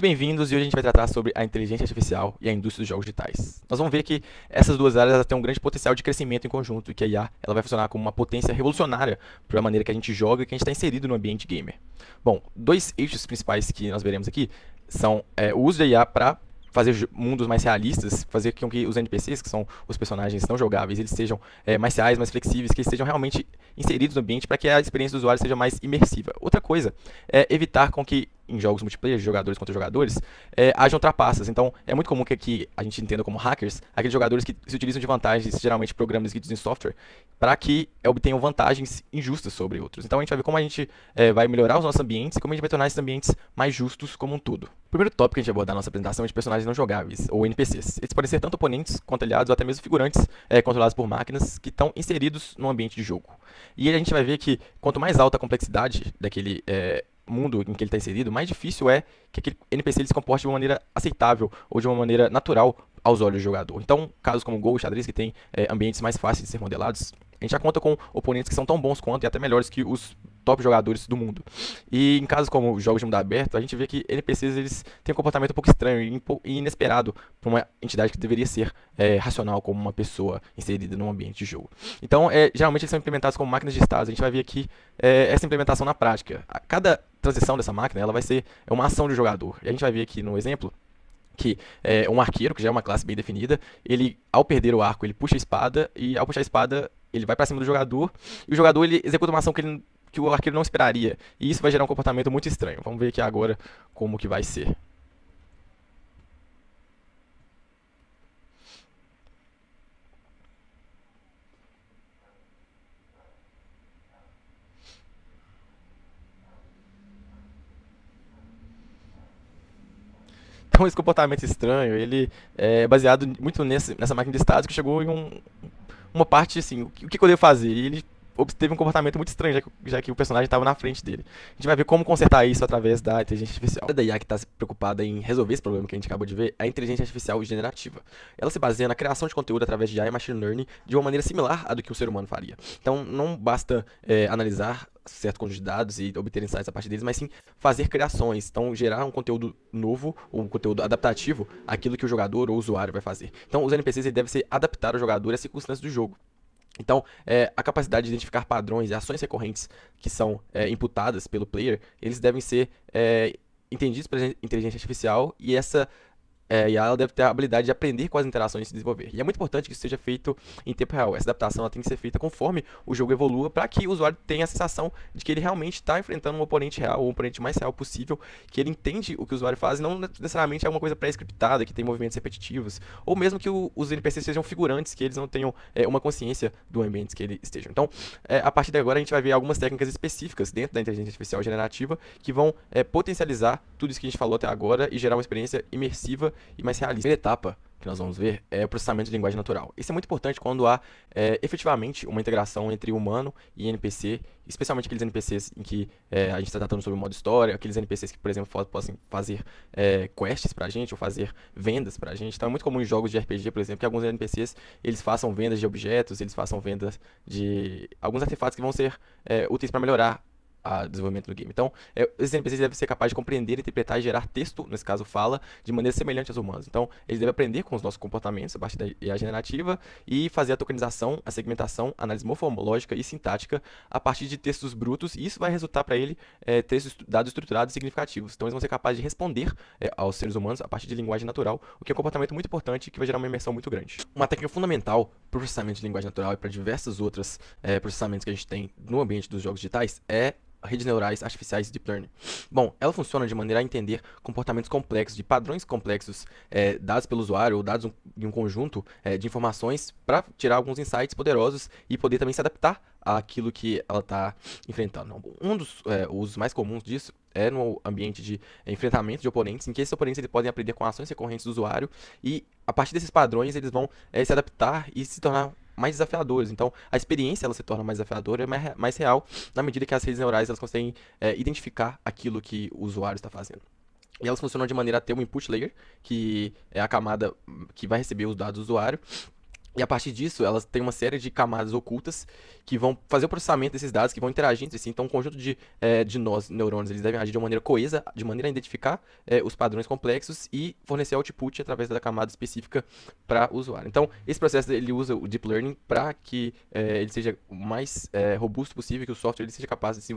Bem-vindos, e hoje a gente vai tratar sobre a inteligência artificial e a indústria dos jogos digitais. Nós vamos ver que essas duas áreas elas têm um grande potencial de crescimento em conjunto e que a IA ela vai funcionar como uma potência revolucionária para a maneira que a gente joga e que a gente está inserido no ambiente gamer. Bom, dois eixos principais que nós veremos aqui são o uso da IA para fazer mundos mais realistas, fazer com que os NPCs, que são os personagens não jogáveis, eles sejam mais reais, mais flexíveis, que eles estejam realmente inseridos no ambiente para que a experiência do usuário seja mais imersiva. Outra coisa é evitar com que em jogos multiplayer, de jogadores contra jogadores, hajam trapaças. Então, é muito comum que aqui a gente entenda como hackers aqueles jogadores que se utilizam de vantagens, geralmente programas escritos em software, para que obtenham vantagens injustas sobre outros. Então, a gente vai ver como a gente vai melhorar os nossos ambientes e como a gente vai tornar esses ambientes mais justos como um todo. O primeiro tópico que a gente vai abordar na nossa apresentação é de personagens não jogáveis, ou NPCs. Eles podem ser tanto oponentes quanto aliados, ou até mesmo figurantes controlados por máquinas que estão inseridos no ambiente de jogo. E a gente vai ver que quanto mais alta a complexidade daquele mundo em que ele está inserido, mais difícil é que aquele NPC ele se comporte de uma maneira aceitável ou de uma maneira natural aos olhos do jogador. Então, casos como Go e xadrez, que tem ambientes mais fáceis de ser modelados, a gente já conta com oponentes que são tão bons quanto e até melhores que os top jogadores do mundo. E em casos como jogos de mundo aberto, a gente vê que NPCs eles têm um comportamento um pouco estranho e inesperado para uma entidade que deveria ser racional como uma pessoa inserida num ambiente de jogo. Então, geralmente eles são implementados como máquinas de estados. A gente vai ver aqui essa implementação na prática. Cada transição dessa máquina ela vai ser uma ação do jogador. E a gente vai ver aqui no exemplo que um arqueiro, que já é uma classe bem definida, ele, ao perder o arco, ele puxa a espada, e ao puxar a espada, ele vai para cima do jogador, e o jogador ele executa uma ação que o arqueiro não esperaria, e isso vai gerar um comportamento muito estranho. Vamos ver aqui agora como que vai ser. Então esse comportamento estranho, ele é baseado muito nessa máquina de estados que chegou em uma parte assim, o que eu devo fazer? E ele teve um comportamento muito estranho, já que o personagem estava na frente dele. A gente vai ver como consertar isso através da inteligência artificial. A da IA que está preocupada em resolver esse problema que a gente acabou de ver é a inteligência artificial generativa. Ela se baseia na criação de conteúdo através de IA e machine learning de uma maneira similar à do que um ser humano faria. Então não basta analisar certo conjunto de dados e obter insights a partir deles, mas sim fazer criações, então gerar um conteúdo novo, ou um conteúdo adaptativo àquilo que o jogador ou o usuário vai fazer. Então os NPCs ele devem ser adaptar ao jogador às circunstâncias do jogo. Então, a capacidade de identificar padrões e ações recorrentes que são imputadas pelo player, eles devem ser entendidos pela inteligência artificial e e ela deve ter a habilidade de aprender com as interações e se desenvolver. E é muito importante que isso seja feito em tempo real. Essa adaptação ela tem que ser feita conforme o jogo evolua, para que o usuário tenha a sensação de que ele realmente está enfrentando um oponente real, ou um oponente mais real possível, que ele entende o que o usuário faz e não necessariamente é uma coisa pré-scriptada, que tem movimentos repetitivos, ou mesmo que os NPCs sejam figurantes, que eles não tenham uma consciência do ambiente que eles estejam. Então, a partir de agora, a gente vai ver algumas técnicas específicas dentro da inteligência artificial generativa que vão potencializar tudo isso que a gente falou até agora e gerar uma experiência imersiva e mais realista. A primeira etapa que nós vamos ver é o processamento de linguagem natural. Isso é muito importante quando há efetivamente uma integração entre humano e NPC, especialmente aqueles NPCs em que a gente está tratando sobre o modo história, aqueles NPCs que, por exemplo, possam fazer quests pra gente ou fazer vendas pra gente. Então é muito comum em jogos de RPG, por exemplo, que alguns NPCs eles façam vendas de objetos, eles façam vendas de alguns artefatos que vão ser úteis para melhorar a desenvolvimento do game. Então, esses NPCs devem ser capazes de compreender, interpretar e gerar texto, nesse caso fala, de maneira semelhante aos humanos. Então, eles devem aprender com os nossos comportamentos a partir da IA generativa e fazer a tokenização, a segmentação, a análise morfológica e sintática a partir de textos brutos, e isso vai resultar para ele dados estruturados e significativos. Então, eles vão ser capazes de responder aos seres humanos a partir de linguagem natural, o que é um comportamento muito importante que vai gerar uma imersão muito grande. Uma técnica fundamental para o processamento de linguagem natural e para diversos outros processamentos que a gente tem no ambiente dos jogos digitais é redes neurais artificiais Deep Learning. Bom, ela funciona de maneira a entender comportamentos complexos, de padrões complexos dados pelo usuário ou dados em um conjunto de informações para tirar alguns insights poderosos e poder também se adaptar àquilo que ela está enfrentando. Um dos usos mais comuns disso é no ambiente de enfrentamento de oponentes, em que esses oponentes eles podem aprender com ações recorrentes do usuário e a partir desses padrões eles vão se adaptar e se tornar mais desafiadores. Então, a experiência ela se torna mais desafiadora e mais real na medida que as redes neurais elas conseguem identificar aquilo que o usuário está fazendo. E elas funcionam de maneira a ter um input layer, que é a camada que vai receber os dados do usuário, E a partir disso, elas têm uma série de camadas ocultas que vão fazer o processamento desses dados, que vão interagir entre si. Então, um conjunto de nós, neurônios, eles devem agir de uma maneira coesa, de maneira a identificar os padrões complexos e fornecer output através da camada específica para o usuário. Então, esse processo ele usa o Deep Learning para que ele seja o mais robusto possível, que o software ele seja capaz de se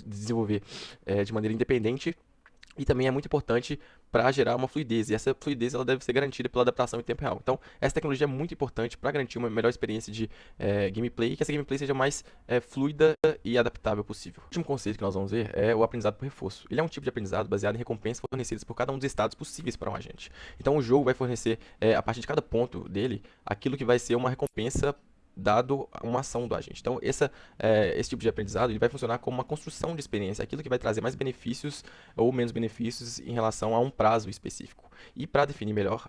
desenvolver de maneira independente. E também é muito importante para gerar uma fluidez, e essa fluidez ela deve ser garantida pela adaptação em tempo real. Então, essa tecnologia é muito importante para garantir uma melhor experiência de gameplay, e que essa gameplay seja mais fluida e adaptável possível. O último conceito que nós vamos ver é o aprendizado por reforço. Ele é um tipo de aprendizado baseado em recompensas fornecidas por cada um dos estados possíveis para um agente. Então, o jogo vai fornecer, a partir de cada ponto dele, aquilo que vai ser uma recompensa dado uma ação do agente. Então, esse tipo de aprendizado ele vai funcionar como uma construção de experiência, aquilo que vai trazer mais benefícios ou menos benefícios em relação a um prazo específico. E para definir melhor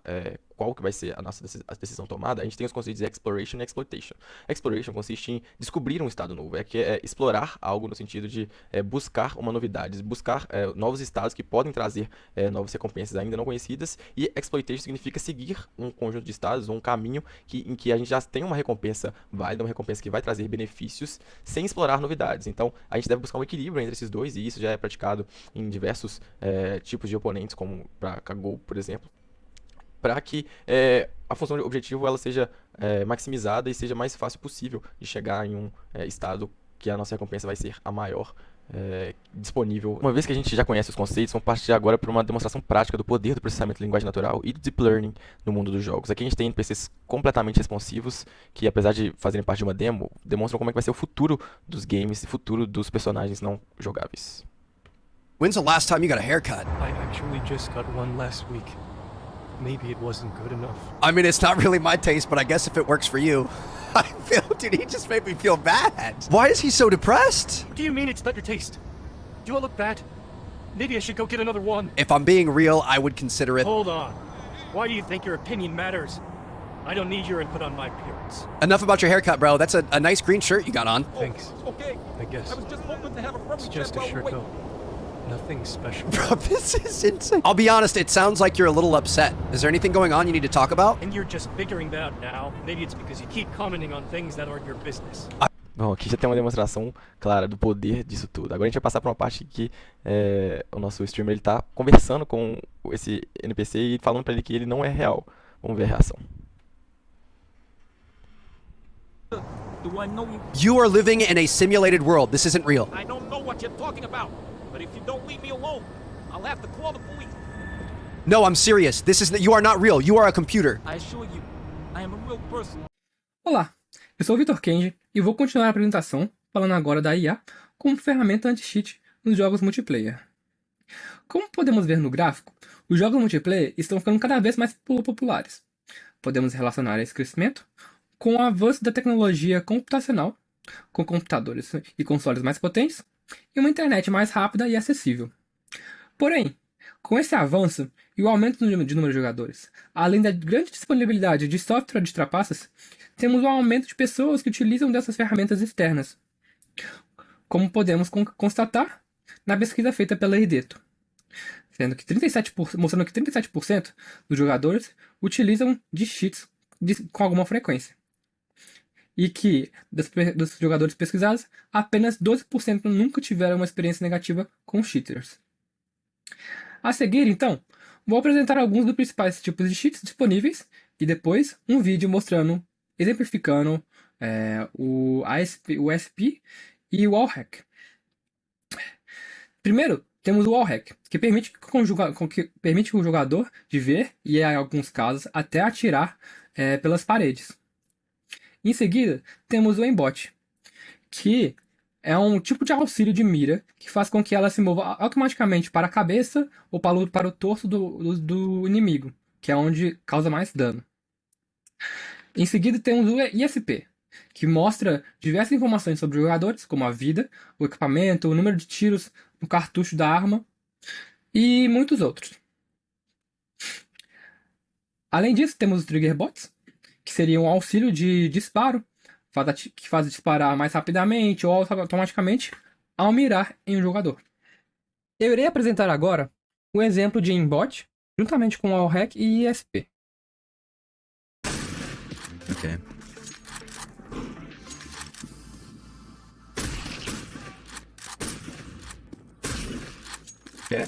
qual que vai ser a nossa decisão tomada, a gente tem os conceitos de exploration e exploitation. Exploration consiste em descobrir um estado novo, explorar algo no sentido de buscar uma novidade, buscar novos estados que podem trazer novas recompensas ainda não conhecidas, e exploitation significa seguir um conjunto de estados ou um caminho em que a gente já tem uma recompensa válida, uma recompensa que vai trazer benefícios sem explorar novidades. Então, a gente deve buscar um equilíbrio entre esses dois, e isso já é praticado em diversos tipos de oponentes, como para Kaggle, por exemplo, para que a função de objetivo ela seja maximizada e seja mais fácil possível de chegar em um estado que a nossa recompensa vai ser a maior disponível. Uma vez que a gente já conhece os conceitos, vamos partir agora para uma demonstração prática do poder do processamento de linguagem natural e do Deep Learning no mundo dos jogos. Aqui a gente tem NPCs completamente responsivos, que apesar de fazerem parte de uma demo, demonstram como é que vai ser o futuro dos games e o futuro dos personagens não jogáveis. When's the last time you got a haircut? I actually just got one last week. Maybe it wasn't good enough. I mean, it's not really my taste, but I guess if it works for you. Dude, he just made me feel bad. Why is he so depressed? What do you mean it's not your taste? Do I look bad? Maybe I should go get another one. If I'm being real, I would consider it. Hold on. Why do you think your opinion matters? I don't need your input on my appearance. Enough about your haircut, bro. That's a nice green shirt you got on. Thanks. Okay. I guess. I was just hoping to have a friendly It's just a chat shirt, while we though. Nothing special. Bro, this is insane. I'll be honest, it sounds like you're a little upset. Is there anything going on you need to talk about? And you're just figuring that out now. Maybe it's because you keep commenting on things that aren't your business. Bom, aqui já tem uma demonstração clara do poder disso tudo. Agora a gente vai passar para uma parte que o nosso streamer ele tá conversando com esse NPC e falando para ele que ele não é real. Vamos ver a reação. Do I know you? You are living in a simulated world. This isn't real. I don't know what you're talking about. But if you don't leave me alone, I'll have to call the police. No, I'm serious. You are not real. You are a computer. I assure you, I am a real person. Olá, eu sou o Vitor Kenji e vou continuar a apresentação falando agora da IA como ferramenta anti-cheat nos jogos multiplayer. Como podemos ver no gráfico, os jogos multiplayer estão ficando cada vez mais populares. Podemos relacionar esse crescimento com o avanço da tecnologia computacional, com computadores e consoles mais potentes, e uma internet mais rápida e acessível. Porém, com esse avanço e o aumento de número de jogadores, além da grande disponibilidade de software de trapaças, temos o aumento de pessoas que utilizam dessas ferramentas externas, como podemos constatar na pesquisa feita pela Irdeto, mostrando que 37% dos jogadores utilizam de cheats com alguma frequência. E que, dos jogadores pesquisados, apenas 12% nunca tiveram uma experiência negativa com cheaters. A seguir, então, vou apresentar alguns dos principais tipos de cheats disponíveis e depois um vídeo mostrando, exemplificando o SP e o wallhack. Primeiro, temos o wallhack, que permite o jogador de ver e, em alguns casos, até atirar pelas paredes. Em seguida, temos o aimbot, que é um tipo de auxílio de mira que faz com que ela se mova automaticamente para a cabeça ou para o torso do inimigo, que é onde causa mais dano. Em seguida, temos o ISP, que mostra diversas informações sobre os jogadores, como a vida, o equipamento, o número de tiros no cartucho da arma e muitos outros. Além disso, temos os triggerbots, que seria um auxílio de disparo, que faz disparar mais rapidamente ou automaticamente ao mirar em um jogador. Eu irei apresentar agora um exemplo de aimbot, juntamente com o wallhack e ISP. Okay. É.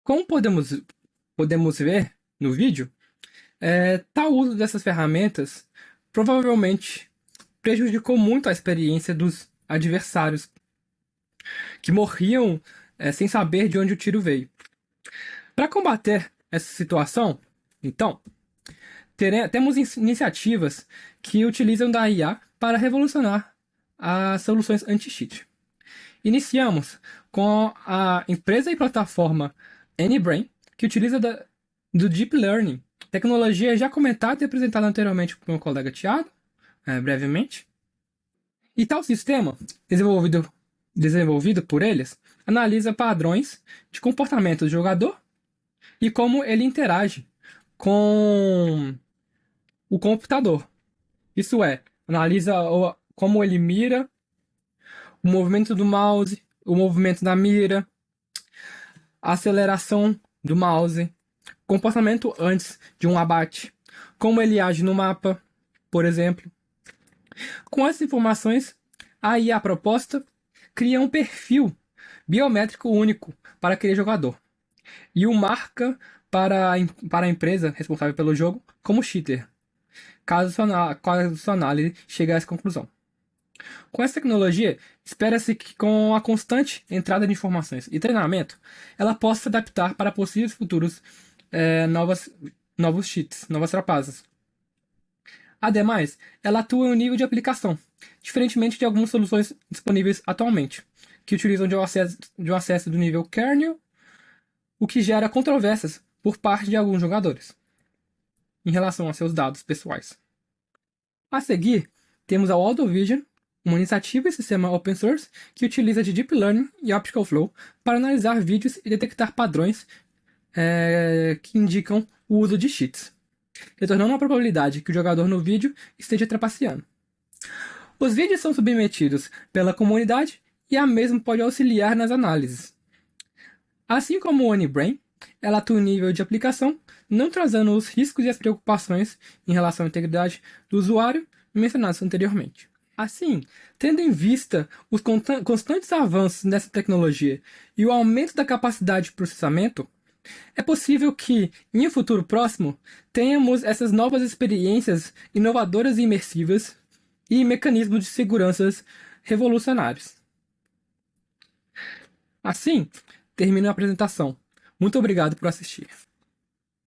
Como podemos ver no vídeo, tal uso dessas ferramentas provavelmente prejudicou muito a experiência dos adversários que morriam sem saber de onde o tiro veio. Para combater essa situação, então, temos iniciativas que utilizam da IA para revolucionar as soluções anti-cheat. Iniciamos com a empresa e plataforma AnyBrain, que utiliza do Deep Learning, tecnologia já comentada e apresentada anteriormente por meu colega Thiago, brevemente. E tal sistema, desenvolvido por eles, analisa padrões de comportamento do jogador e como ele interage com o computador. Isso é, analisa como ele mira, o movimento do mouse, o movimento da mira, a aceleração do mouse, comportamento antes de um abate, como ele age no mapa, por exemplo. Com essas informações, a IA proposta cria um perfil biométrico único para aquele jogador e o marca para a empresa responsável pelo jogo como cheater, caso sua análise chegue a essa conclusão. Com essa tecnologia, espera-se que com a constante entrada de informações e treinamento, ela possa se adaptar para possíveis futuros novos cheats, novas trapaças. Ademais, ela atua em um nível de aplicação, diferentemente de algumas soluções disponíveis atualmente, que utilizam de um acesso do nível kernel, o que gera controvérsias por parte de alguns jogadores em relação a seus dados pessoais. A seguir, temos a AutoVision, uma iniciativa e sistema open source que utiliza de Deep Learning e Optical Flow para analisar vídeos e detectar padrões que indicam o uso de cheats, retornando a probabilidade que o jogador no vídeo esteja trapaceando. Os vídeos são submetidos pela comunidade e a mesma pode auxiliar nas análises. Assim como o AnyBrain, ela atua em nível de aplicação, não trazendo os riscos e as preocupações em relação à integridade do usuário mencionados anteriormente. Assim, tendo em vista os constantes avanços nessa tecnologia e o aumento da capacidade de processamento, é possível que, em um futuro próximo, tenhamos essas novas experiências inovadoras e imersivas e mecanismos de segurança revolucionários. Assim, termino a apresentação. Muito obrigado por assistir.